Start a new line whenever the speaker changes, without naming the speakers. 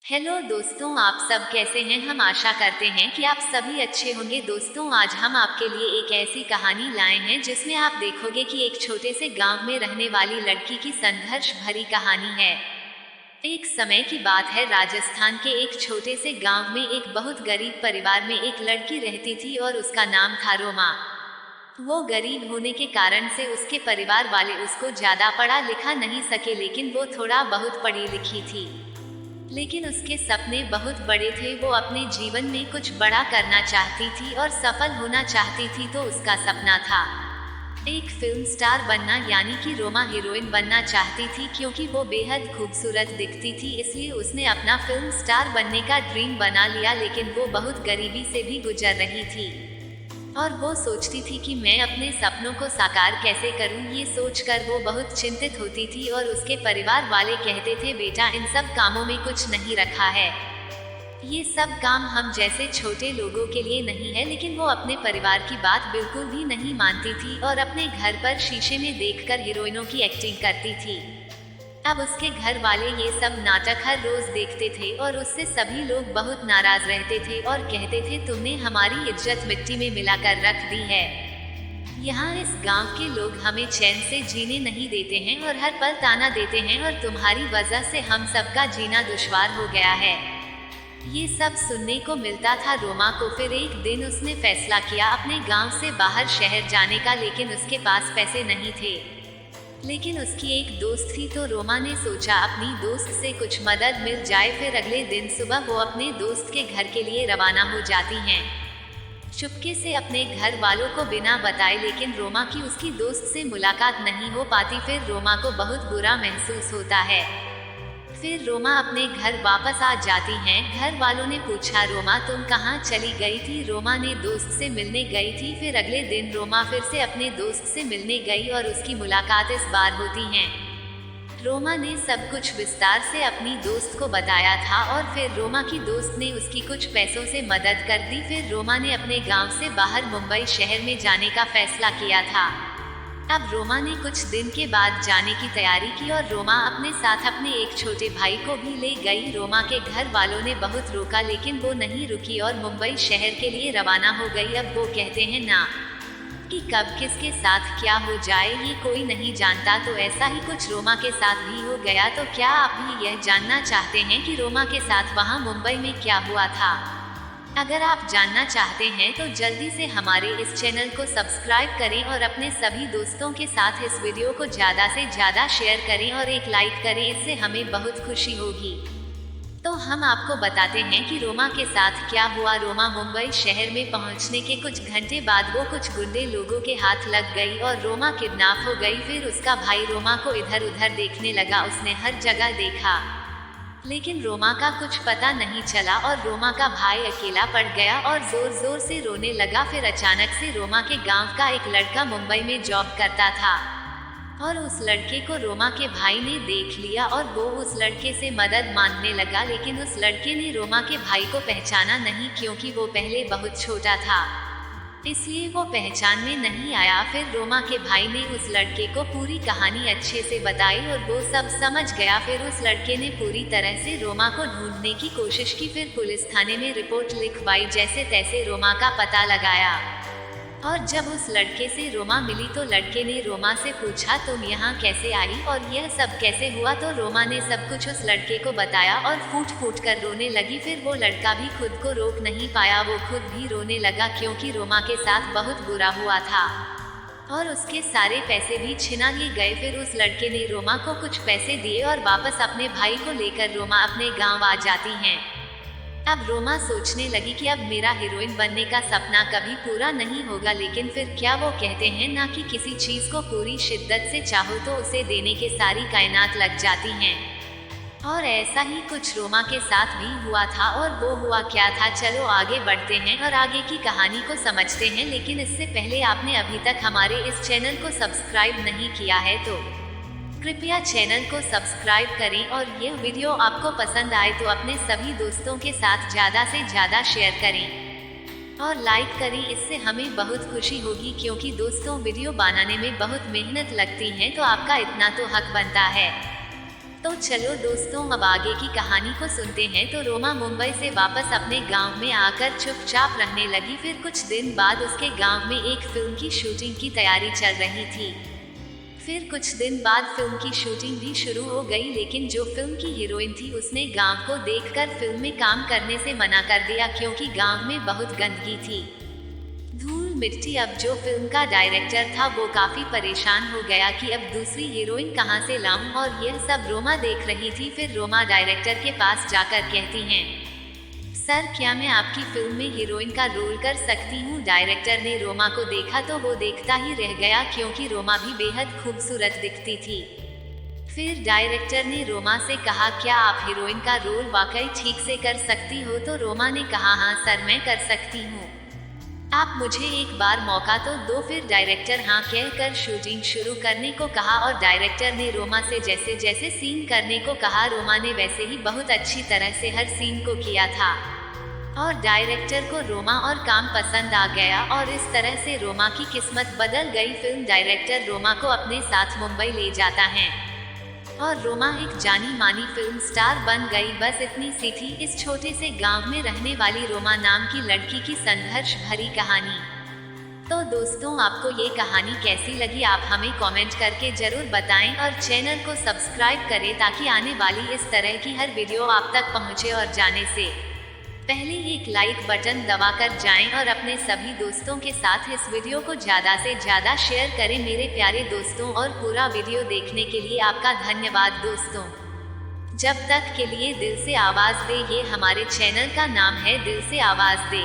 Hello दोस्तों, आप सब कैसे हैं। हम आशा करते हैं कि आप सभी अच्छे होंगे। दोस्तों, आज हम आपके लिए एक ऐसी कहानी लाए हैं जिसमें आप देखोगे कि एक छोटे से गांव में रहने वाली लड़की की संघर्ष भरी कहानी है। एक समय की बात है, राजस्थान के एक छोटे से गांव में एक बहुत गरीब परिवार में एक लड़की रहती थी और उसका नाम था रोमा। वो गरीब होने के कारण से उसके परिवार वाले उसको ज्यादा पढ़ा लिखा नहीं सके, लेकिन वो थोड़ा बहुत पढ़ी लिखी थी। लेकिन उसके सपने बहुत बड़े थे। वो अपने जीवन में कुछ बड़ा करना चाहती थी और सफल होना चाहती थी। तो उसका सपना था एक फिल्म स्टार बनना, यानी कि रोमा हीरोइन बनना चाहती थी। क्योंकि वो बेहद खूबसूरत दिखती थी, इसलिए उसने अपना फिल्म स्टार बनने का ड्रीम बना लिया। लेकिन वो बहुत गरीबी से भी गुजर रही थी और वो सोचती थी कि मैं अपने सपनों को साकार कैसे करूं। ये सोचकर वो बहुत चिंतित होती थी और उसके परिवार वाले कहते थे, बेटा, इन सब कामों में कुछ नहीं रखा है। ये सब काम हम जैसे छोटे लोगों के लिए नहीं है। लेकिन वो अपने परिवार की बात बिल्कुल भी नहीं मानती थी और अपने घर पर शीशे में देखकर हीरोइनों की एक्टिंग करती थी। अब उसके घर वाले ये सब नाटक हर रोज देखते थे और उससे सभी लोग बहुत नाराज रहते थे और कहते थे, तुमने हमारी इज्जत मिट्टी में मिलाकर रख दी है। यहाँ इस गांव के लोग हमें चैन से जीने नहीं देते हैं और हर पल ताना देते हैं और तुम्हारी वजह से हम सबका जीना दुश्वार हो गया है। ये सब सुनने को मिलता था रोमा को। फिर एक दिन उसने फैसला किया अपने गांव से बाहर शहर जाने का, लेकिन उसके पास पैसे नहीं थे। लेकिन उसकी एक दोस्त थी, तो रोमा ने सोचा अपनी दोस्त से कुछ मदद मिल जाए। फिर अगले दिन सुबह वो अपने दोस्त के घर के लिए रवाना हो जाती हैं, चुपके से अपने घर वालों को बिना बताए। लेकिन रोमा की उसकी दोस्त से मुलाकात नहीं हो पाती। फिर रोमा को बहुत बुरा महसूस होता है। फिर रोमा अपने घर वापस आ जाती हैं। घर वालों ने पूछा, रोमा तुम कहाँ चली गई थी। रोमा ने दोस्त से मिलने गई थी। फिर अगले दिन रोमा फिर से अपने दोस्त से मिलने गई और उसकी मुलाकात इस बार होती है। रोमा ने सब कुछ विस्तार से अपनी दोस्त को बताया था और फिर रोमा की दोस्त ने उसकी कुछ पैसों से मदद कर दी। फिर रोमा ने अपने गांव से बाहर मुंबई शहर में जाने का फैसला किया था। अब रोमा ने कुछ दिन के बाद जाने की तैयारी की और रोमा अपने साथ अपने एक छोटे भाई को भी ले गई। रोमा के घर वालों ने बहुत रोका, लेकिन वो नहीं रुकी और मुंबई शहर के लिए रवाना हो गई। अब वो कहते हैं ना कि कब किसके साथ क्या हो जाए ये कोई नहीं जानता। तो ऐसा ही कुछ रोमा के साथ भी हो गया। तो क्या आप भी यह जानना चाहते हैं कि रोमा के साथ वहाँ मुंबई में क्या हुआ था? अगर आप जानना चाहते हैं तो जल्दी से हमारे इस चैनल को सब्सक्राइब करें और अपने सभी दोस्तों के साथ इस वीडियो को ज़्यादा से ज़्यादा शेयर करें और एक लाइक करें। इससे हमें बहुत खुशी होगी। तो हम आपको बताते हैं कि रोमा के साथ क्या हुआ। रोमा मुंबई शहर में पहुंचने के कुछ घंटे बाद वो कुछ गुंडे लोगों के हाथ लग गई और रोमा किडनैप हो गई। फिर उसका भाई रोमा को इधर उधर देखने लगा। उसने हर जगह देखा, लेकिन रोमा का कुछ पता नहीं चला और रोमा का भाई अकेला पड़ गया और जोर जोर से रोने लगा। फिर अचानक से रोमा के गांव का एक लड़का मुंबई में जॉब करता था और उस लड़के को रोमा के भाई ने देख लिया और वो उस लड़के से मदद मांगने लगा। लेकिन उस लड़के ने रोमा के भाई को पहचाना नहीं, क्योंकि वो पहले बहुत छोटा था, इसलिए वो पहचान में नहीं आया। फिर रोमा के भाई ने उस लड़के को पूरी कहानी अच्छे से बताई और वो सब समझ गया। फिर उस लड़के ने पूरी तरह से रोमा को ढूंढने की कोशिश की। फिर पुलिस थाने में रिपोर्ट लिखवाई, जैसे तैसे रोमा का पता लगाया। और जब उस लड़के से रोमा मिली तो लड़के ने रोमा से पूछा, तुम यहाँ कैसे आई और यह सब कैसे हुआ। तो रोमा ने सब कुछ उस लड़के को बताया और फूट फूट कर रोने लगी। फिर वो लड़का भी खुद को रोक नहीं पाया, वो खुद भी रोने लगा, क्योंकि रोमा के साथ बहुत बुरा हुआ था और उसके सारे पैसे भी छिना लिए गए। फिर उस लड़के ने रोमा को कुछ पैसे दिए और वापस अपने भाई को लेकर रोमा अपने गाँव आ जाती हैं। अब रोमा सोचने लगी कि अब मेरा हीरोइन बनने का सपना कभी पूरा नहीं होगा। लेकिन फिर क्या वो कहते हैं ना कि किसी चीज को पूरी शिद्दत से चाहो तो उसे देने के सारी कायनात लग जाती हैं। और ऐसा ही कुछ रोमा के साथ भी हुआ था। और वो हुआ क्या था, चलो आगे बढ़ते हैं और आगे की कहानी को समझते हैं। लेकिन इससे पहले आपने अभी तक हमारे इस चैनल को सब्सक्राइब नहीं किया है तो कृपया चैनल को सब्सक्राइब करें और यह वीडियो आपको पसंद आए तो अपने सभी दोस्तों के साथ ज़्यादा से ज़्यादा शेयर करें और लाइक करें। इससे हमें बहुत खुशी होगी, क्योंकि दोस्तों वीडियो बनाने में बहुत मेहनत लगती है, तो आपका इतना तो हक बनता है। तो चलो दोस्तों अब आगे की कहानी को सुनते हैं। तो रोमा मुंबई से वापस अपने गांव में आकर चुपचाप रहने लगी। फिर कुछ दिन बाद उसके गांव में एक फिल्म की शूटिंग की तैयारी चल रही थी। फिर कुछ दिन बाद फिल्म की शूटिंग भी शुरू हो गई, लेकिन जो फिल्म की हीरोइन थी उसने गांव को देखकर फिल्म में काम करने से मना कर दिया, क्योंकि गांव में बहुत गंदगी थी, धूल मिट्टी। अब जो फिल्म का डायरेक्टर था वो काफी परेशान हो गया कि अब दूसरी हीरोइन कहां से लाऊं, और यह सब रोमा देख रही थी। फिर रोमा डायरेक्टर के पास जाकर कहती हैं, सर क्या मैं आपकी फिल्म में हीरोइन का रोल कर सकती हूँ। डायरेक्टर ने रोमा को देखा तो वो देखता ही रह गया, क्योंकि रोमा भी बेहद खूबसूरत दिखती थी। फिर डायरेक्टर ने रोमा से कहा, क्या आप हीरोइन का रोल वाकई ठीक से कर सकती हो। तो रोमा ने कहा, हाँ सर मैं कर सकती हूँ, आप मुझे एक बार मौका तो दो। फिर डायरेक्टर हाँ कहकर शूटिंग शुरू करने को कहा, और डायरेक्टर ने रोमा से जैसे जैसे सीन करने को कहा, रोमा ने वैसे ही बहुत अच्छी तरह से हर सीन को किया था, और डायरेक्टर को रोमा और काम पसंद आ गया, और इस तरह से रोमा की किस्मत बदल गई। फिल्म डायरेक्टर रोमा को अपने साथ मुंबई ले जाता है, और रोमा एक जानी मानी फिल्म स्टार बन गई। बस इतनी सी थी इस छोटे से गांव में रहने वाली रोमा नाम की लड़की की संघर्ष भरी कहानी। तो दोस्तों आपको ये कहानी कैसी लगी आप हमें कमेंट करके जरूर बताएं, और चैनल को सब्सक्राइब करें ताकि आने वाली इस तरह की हर वीडियो आप तक पहुंचे। और जाने से पहले एक लाइक बटन दबाकर जाएं, और अपने सभी दोस्तों के साथ इस वीडियो को ज़्यादा से ज़्यादा शेयर करें मेरे प्यारे दोस्तों। और पूरा वीडियो देखने के लिए आपका धन्यवाद दोस्तों। जब तक के लिए दिल से आवाज़ दे, ये हमारे चैनल का नाम है, दिल से आवाज़ दे।